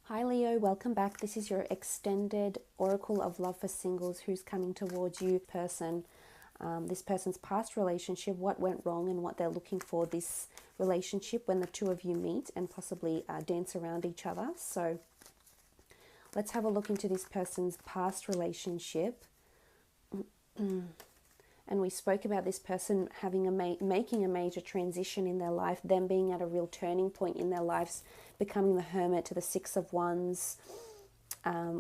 Hi Leo, welcome back. This is your extended Oracle of Love for Singles who's coming towards you person. This person's past relationship, what went wrong and what they're looking for this relationship when the two of you meet and possibly dance around each other. So let's have a look into this person's past relationship. And we spoke about this person having making a major transition in their life, them being at a real turning point in their lives, becoming the Hermit to the Six of Wands.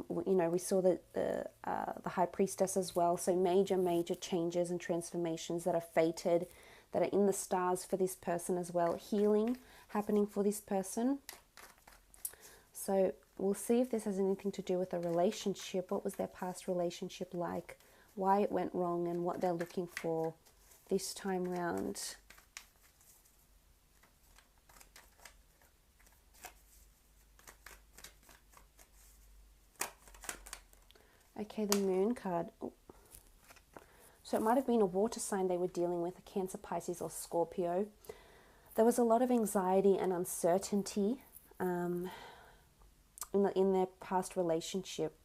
We saw the High Priestess as well. So major changes and transformations that are fated, that are in the stars for this person as well. Healing happening for this person. So we'll see if this has anything to do with a relationship. What was their past relationship like? Why it went wrong and what they're looking for this time round. Okay, the Moon card. Oh. So it might have been a water sign they were dealing with, a Cancer, Pisces or Scorpio. There was a lot of anxiety and uncertainty in their past relationship.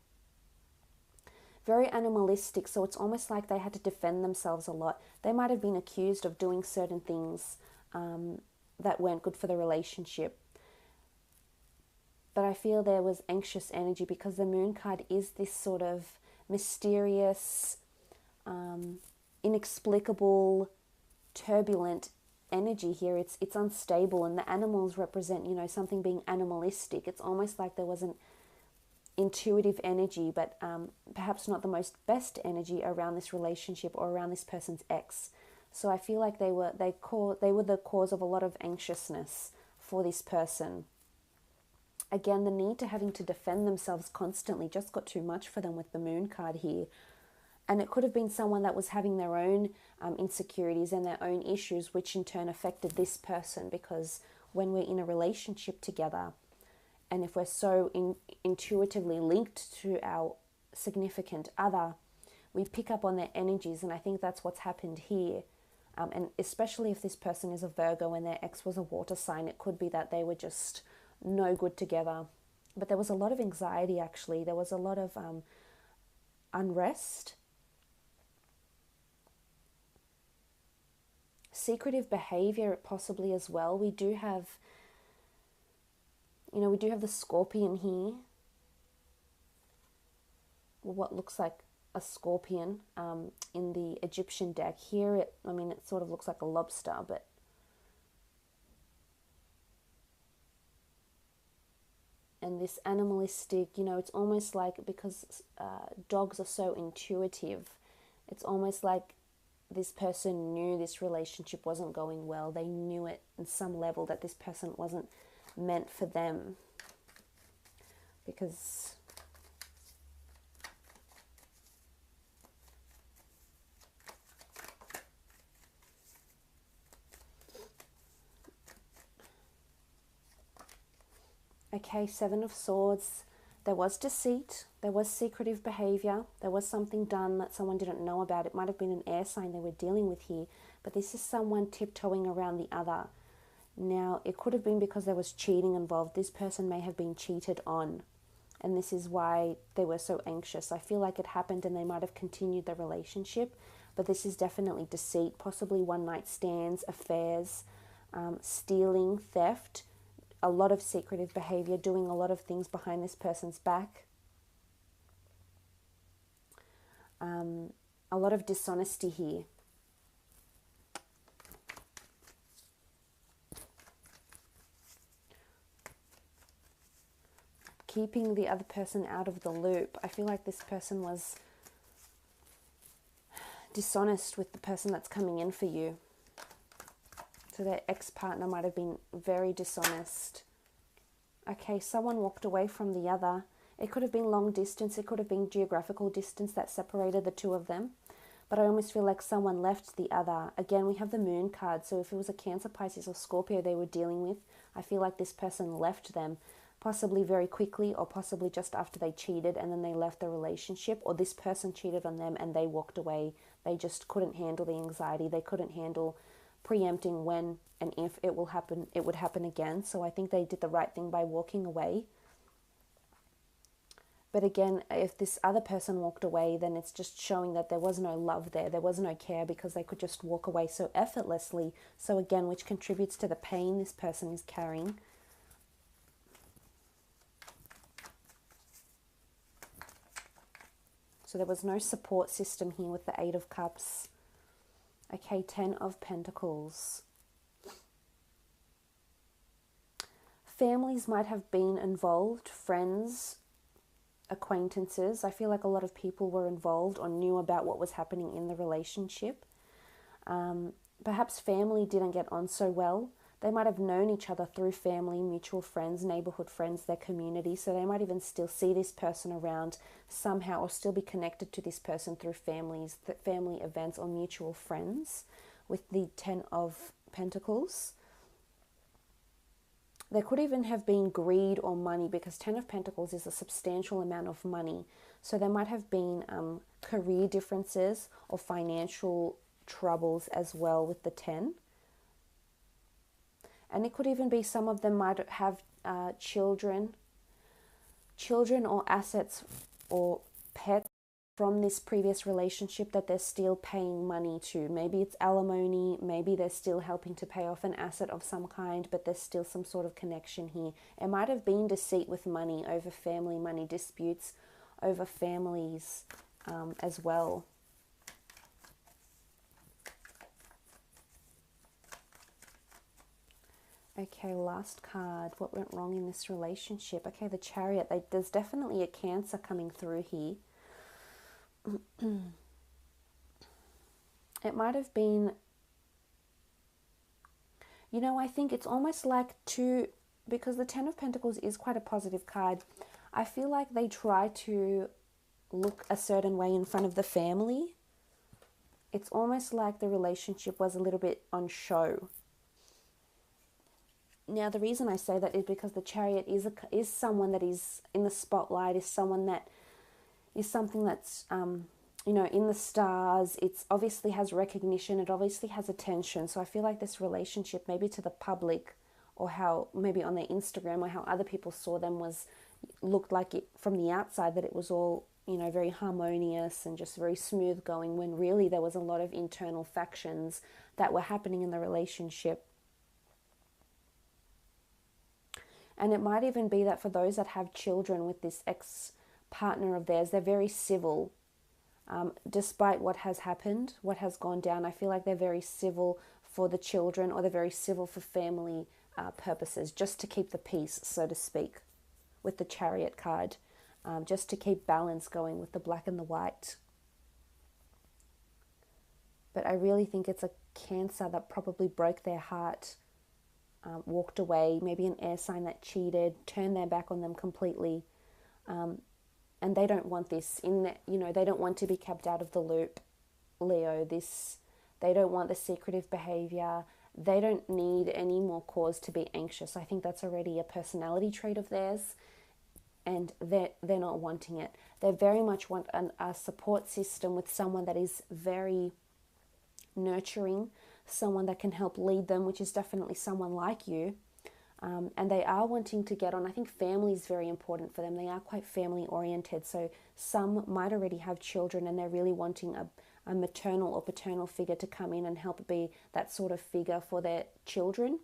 Very animalistic, so it's almost like they had to defend themselves a lot. They might have been accused of doing certain things that weren't good for the relationship. But I feel there was anxious energy because the Moon card is this sort of mysterious, inexplicable, turbulent energy here. It's unstable, and the animals represent, something being animalistic. It's almost like there wasn't intuitive energy, but perhaps not the most best energy around this relationship or around this person's ex. So I feel like they were the cause of a lot of anxiousness for this person. Again, the need to having to defend themselves constantly just got too much for them with the Moon card here. And it could have been someone that was having their own insecurities and their own issues, which in turn affected this person, because when we're in a relationship together, and if we're so intuitively linked to our significant other, we pick up on their energies, and I think that's what's happened here. And especially if this person is a Virgo and their ex was a water sign, it could be that they were just no good together. But there was a lot of anxiety, actually. There was a lot of unrest. Secretive behavior possibly as well. We do have the Scorpion here. What looks like a scorpion in the Egyptian deck. Here, it sort of looks like a lobster, but and this animalistic, it's almost like, because dogs are so intuitive, it's almost like this person knew this relationship wasn't going well. They knew it on some level that this person wasn't meant for them, because okay, Seven of Swords. There was deceit, there was secretive behavior, there was something done that someone didn't know about. It might have been an air sign they were dealing with here, but this is someone tiptoeing around the other. Now, it could have been because there was cheating involved. This person may have been cheated on, and this is why they were so anxious. I feel like it happened and they might have continued the relationship, but this is definitely deceit, possibly one-night stands, affairs, stealing, theft, a lot of secretive behavior, doing a lot of things behind this person's back. A lot of dishonesty here. Keeping the other person out of the loop. I feel like this person was dishonest with the person that's coming in for you. So their ex-partner might have been very dishonest. Okay, someone walked away from the other. It could have been long distance. It could have been geographical distance that separated the two of them. But I almost feel like someone left the other. Again, we have the Moon card. So if it was a Cancer, Pisces or Scorpio they were dealing with, I feel like this person left them, possibly very quickly or possibly just after they cheated and then they left the relationship, or this person cheated on them and they walked away. They just couldn't handle the anxiety. They couldn't handle preempting when and if it would happen again. So I think they did the right thing by walking away. But again, if this other person walked away, then it's just showing that there was no love there. There was no care because they could just walk away so effortlessly. So again, which contributes to the pain this person is carrying. So there was no support system here with the Eight of Cups. Okay, Ten of Pentacles. Families might have been involved, friends, acquaintances. I feel like a lot of people were involved or knew about what was happening in the relationship. Perhaps family didn't get on so well. They might have known each other through family, mutual friends, neighborhood friends, their community. So they might even still see this person around somehow or still be connected to this person through families, family events or mutual friends with the Ten of Pentacles. There could even have been greed or money because Ten of Pentacles is a substantial amount of money. So there might have been career differences or financial troubles as well with the 10. And it could even be some of them might have children or assets or pets from this previous relationship that they're still paying money to. Maybe it's alimony, maybe they're still helping to pay off an asset of some kind, but there's still some sort of connection here. It might have been deceit with money over family, money disputes over families as well. Okay, last card. What went wrong in this relationship? Okay, the Chariot. There's definitely a Cancer coming through here. It might have been, you know, I think it's almost like because the Ten of Pentacles is quite a positive card. I feel like they try to look a certain way in front of the family. It's almost like the relationship was a little bit on show. Now, the reason I say that is because the Chariot is someone that is in the spotlight, is someone that is something that's, you know, in the stars. It obviously has recognition. It obviously has attention. So I feel like this relationship, maybe to the public or how maybe on their Instagram or how other people saw them looked like it from the outside that it was all, you know, very harmonious and just very smooth going, when really there was a lot of internal factions that were happening in the relationship. And it might even be that for those that have children with this ex-partner of theirs, they're very civil. Despite what has happened, what has gone down, I feel like they're very civil for the children, or they're very civil for family purposes, just to keep the peace, so to speak, with the Chariot card, just to keep balance going with the black and the white. But I really think it's a Cancer that probably broke their heart, walked away, maybe an air sign that cheated, turned their back on them completely. And they don't want this they don't want to be kept out of the loop, Leo. They don't want the secretive behavior. They don't need any more cause to be anxious. I think that's already a personality trait of theirs, and they're not wanting it. They very much want a support system with someone that is very nurturing, someone that can help lead them, which is definitely someone like you. And they are wanting to get on. I think family is very important for them. They are quite family oriented. So some might already have children and they're really wanting a maternal or paternal figure to come in and help be that sort of figure for their children.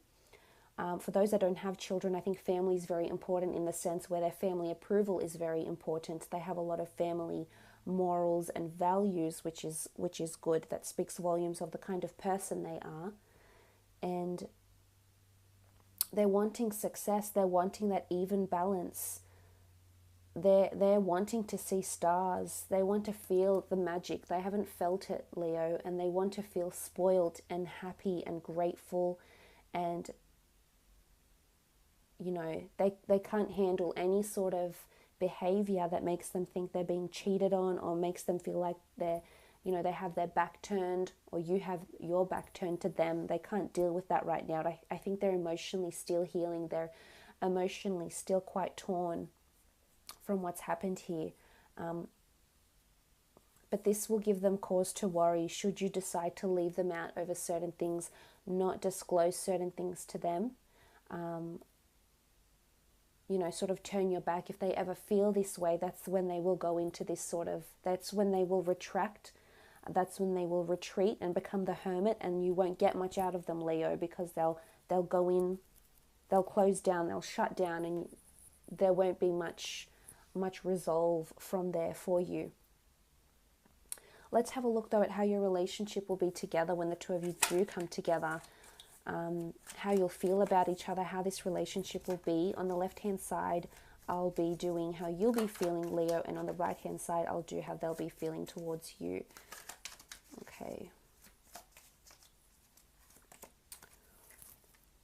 For those that don't have children, I think family is very important in the sense where their family approval is very important. They have a lot of family morals and values, which is good. That speaks volumes of the kind of person they are. And they're wanting success. They're wanting that even balance. They're wanting to see stars. They want to feel the magic. They haven't felt it, Leo, and they want to feel spoiled and happy and grateful. And you know, they can't handle any sort of behavior that makes them think they're being cheated on, or makes them feel like they have their back turned, or you have your back turned to them. They can't deal with that right now. I think they're emotionally still healing. They're emotionally still quite torn from what's happened here. But this will give them cause to worry should you decide to leave them out over certain things, not disclose certain things to them. you know, sort of turn your back, if they ever feel this way, that's when they will go into this sort of, that's when they will retract. That's when they will retreat and become the hermit, and you won't get much out of them, Leo, because they'll go in, they'll close down, they'll shut down, and there won't be much resolve from there for you. Let's have a look though at how your relationship will be together when the two of you do come together. How you'll feel about each other, how this relationship will be. On the left hand side, I'll be doing how you'll be feeling, Leo, and on the right hand side, I'll do how they'll be feeling towards you. Okay.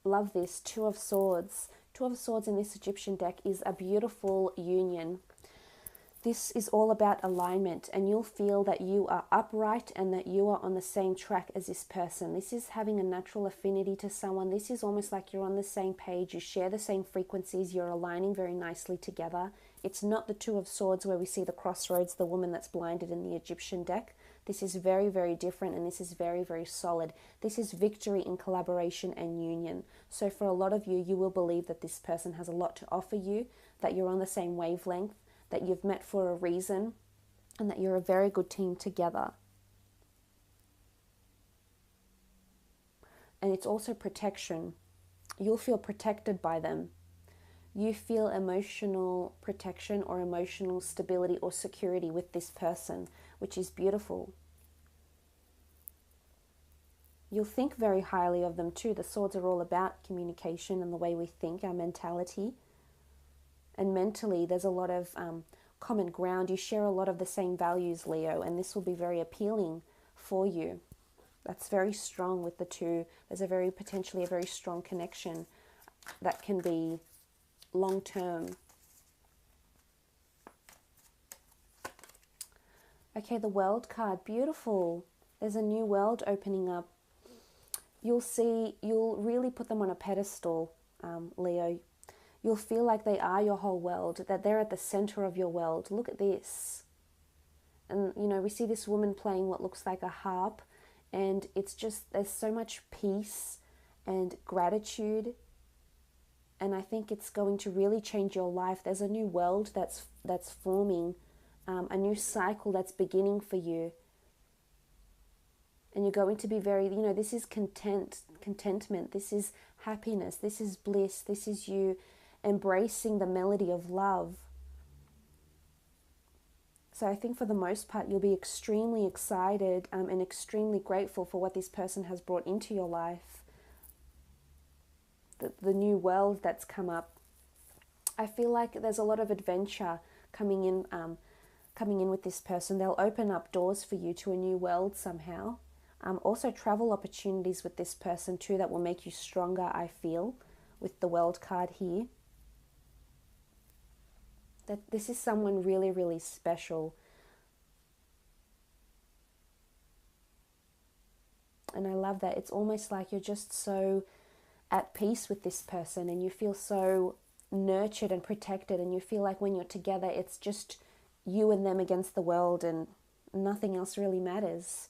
Love this. Two of Swords. Two of Swords in this Egyptian deck is a beautiful union. This is all about alignment, and you'll feel that you are upright and that you are on the same track as this person. This is having a natural affinity to someone. This is almost like you're on the same page. You share the same frequencies. You're aligning very nicely together. It's not the Two of Swords where we see the crossroads, the woman that's blinded in the Egyptian deck. This is very, very different, and this is very, very solid. This is victory in collaboration and union. So for a lot of you, you will believe that this person has a lot to offer you, that you're on the same wavelength, that you've met for a reason, and that you're a very good team together. And it's also protection. You'll feel protected by them. You feel emotional protection or emotional stability or security with this person, which is beautiful. You'll think very highly of them too. The swords are all about communication and the way we think, our mentality. And mentally, there's a lot of common ground. You share a lot of the same values, Leo, and this will be very appealing for you. That's very strong with the two. There's potentially a very strong connection that can be long-term. Okay, the World card, beautiful. There's a new world opening up. You'll really put them on a pedestal, Leo. You'll feel like they are your whole world, that they're at the center of your world. Look at this. And, you know, we see this woman playing what looks like a harp, and it's just, there's so much peace and gratitude. And I think it's going to really change your life. There's a new world that's forming, a new cycle that's beginning for you. And you're going to be very, you know, this is contentment, this is happiness, this is bliss, this is you embracing the melody of love. So I think for the most part, you'll be extremely excited and extremely grateful for what this person has brought into your life. The new world that's come up. I feel like there's a lot of adventure coming in with this person. They'll open up doors for you to a new world somehow. Also travel opportunities with this person too that will make you stronger, I feel, with the World card here. That this is someone really, really special. And I love that. It's almost like you're just so at peace with this person, and you feel so nurtured and protected, and you feel like when you're together, it's just you and them against the world, and nothing else really matters.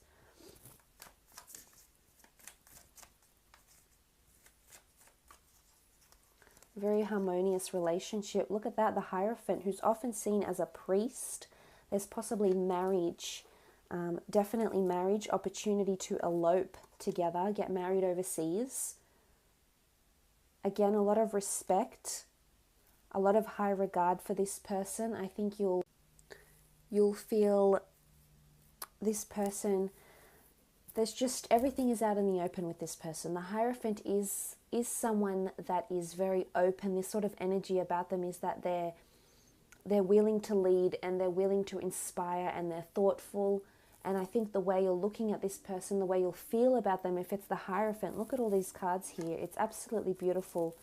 Very harmonious relationship. Look at that, the Hierophant, who's often seen as a priest. There's possibly marriage, definitely marriage, opportunity to elope together, get married overseas. Again, a lot of respect, a lot of high regard for this person. I think you'll feel this person, there's just, everything is out in the open with this person. The Hierophant is someone that is very open. This sort of energy about them is that they're willing to lead, and they're willing to inspire, and they're thoughtful. And I think the way you're looking at this person, the way you'll feel about them, if it's the Hierophant, look at all these cards here. It's absolutely beautiful.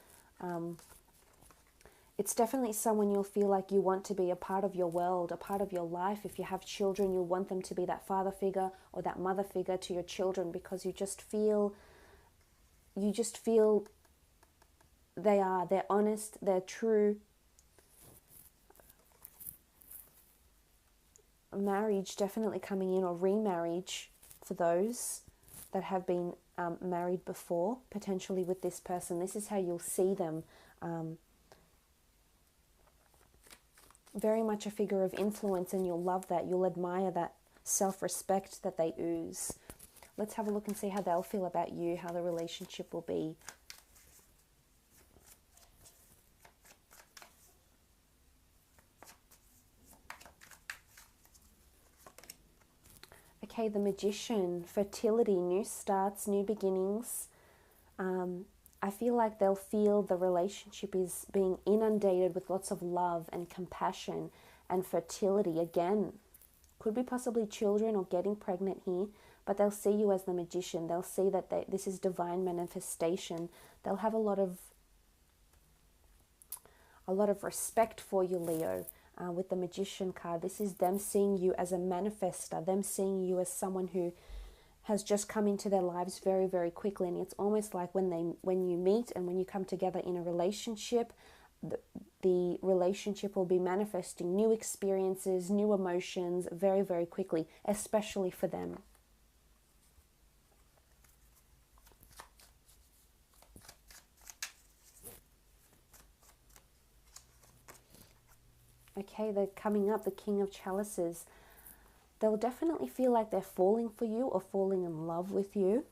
It's definitely someone you'll feel like you want to be a part of your world, a part of your life. If you have children, you'll want them to be that father figure or that mother figure to your children, because you just feel they're honest, they're true. Marriage definitely coming in, or remarriage for those that have been married before, potentially with this person. This is how you'll see them. very much a figure of influence, and you'll love that. You'll admire that self-respect that they ooze. Let's have a look and see how they'll feel about you, how the relationship will be. Okay, the Magician, fertility, new starts, new beginnings. I feel like they'll feel the relationship is being inundated with lots of love and compassion and fertility. Again, could be possibly children or getting pregnant here, but they'll see you as the Magician. They'll see that this is divine manifestation. They'll have a lot of respect for you, Leo. With the Magician card, this is them seeing you as a manifester, them seeing you as someone who has just come into their lives very, very quickly. And it's almost like when you meet and when you come together in a relationship, the relationship will be manifesting new experiences, new emotions very, very quickly, especially for them. Okay, they're coming up, the King of Chalices. They'll definitely feel like they're falling for you or falling in love with you.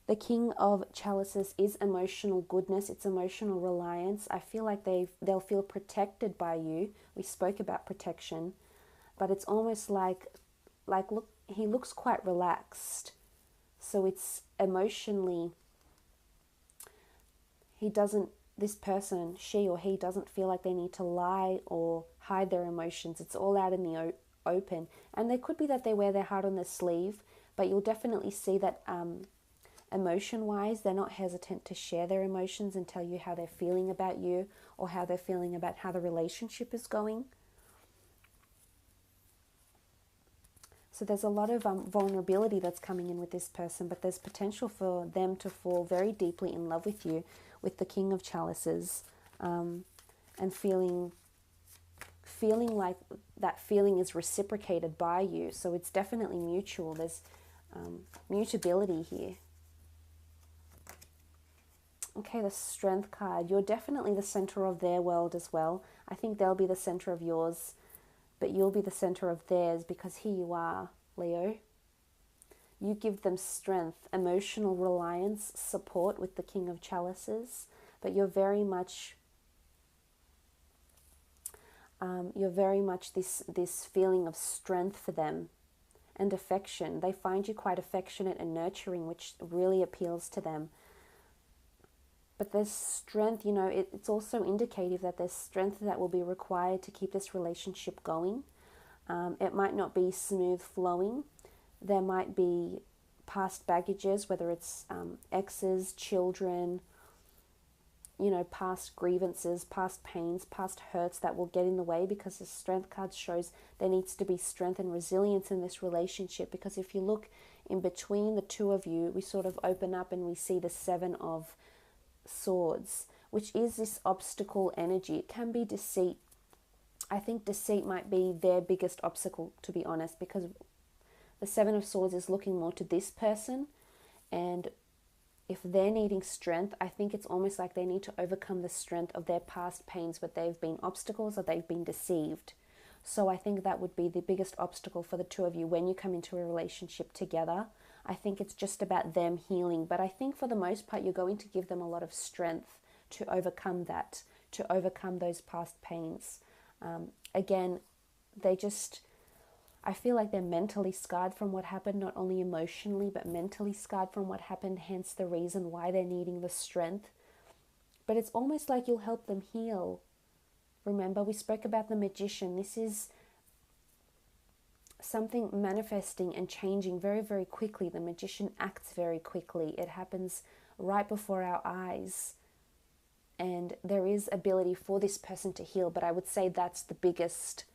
The King of Chalices is emotional goodness. It's emotional reliance. I feel like they'll feel protected by you. We spoke about protection. But it's almost like look, he looks quite relaxed. So it's emotionally, this person, she or he, doesn't feel like they need to lie or hide their emotions. It's all out in the open. And there could be that they wear their heart on their sleeve, but you'll definitely see that emotion-wise, they're not hesitant to share their emotions and tell you how they're feeling about you or how they're feeling about how the relationship is going. So there's a lot of vulnerability that's coming in with this person, but there's potential for them to fall very deeply in love with you, with the King of Chalices, and feeling like that feeling is reciprocated by you. So it's definitely mutual. There's mutability here. Okay, the Strength card. You're definitely the center of their world as well. I think they'll be the center of yours, but you'll be the center of theirs, because here you are, Leo. You give them strength, emotional reliance, support with the King of Chalices, but you're very much this feeling of strength for them and affection. They find you quite affectionate and nurturing, which really appeals to them. But there's strength, it's also indicative that there's strength that will be required to keep this relationship going. It might not be smooth flowing. There might be past baggages, whether it's exes, children, past grievances, past pains, past hurts that will get in the way, because the Strength card shows there needs to be strength and resilience in this relationship. Because if you look in between the two of you, we sort of open up and we see the Seven of Swords, which is this obstacle energy. It can be deceit. I think deceit might be their biggest obstacle, to be honest, because the Seven of Swords is looking more to this person, and if they're needing strength, I think it's almost like they need to overcome the strength of their past pains, where they've been obstacles or they've been deceived. So I think that would be the biggest obstacle for the two of you when you come into a relationship together. I think it's just about them healing. But I think for the most part, you're going to give them a lot of strength to overcome that, to overcome those past pains. Again, I feel like they're mentally scarred from what happened, not only emotionally, but mentally scarred from what happened, hence the reason why they're needing the strength. But it's almost like you'll help them heal. Remember, we spoke about the Magician. This is something manifesting and changing very, very quickly. The Magician acts very quickly. It happens right before our eyes. And there is ability for this person to heal, but I would say that's the biggest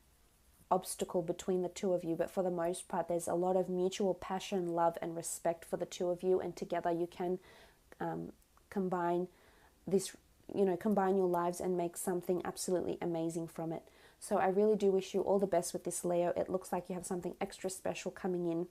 obstacle between the two of you. But for the most part, there's a lot of mutual passion, love, and respect for the two of you, and together you can combine your lives and make something absolutely amazing from it. So I really do wish you all the best with this, Leo. It looks like you have something extra special coming in.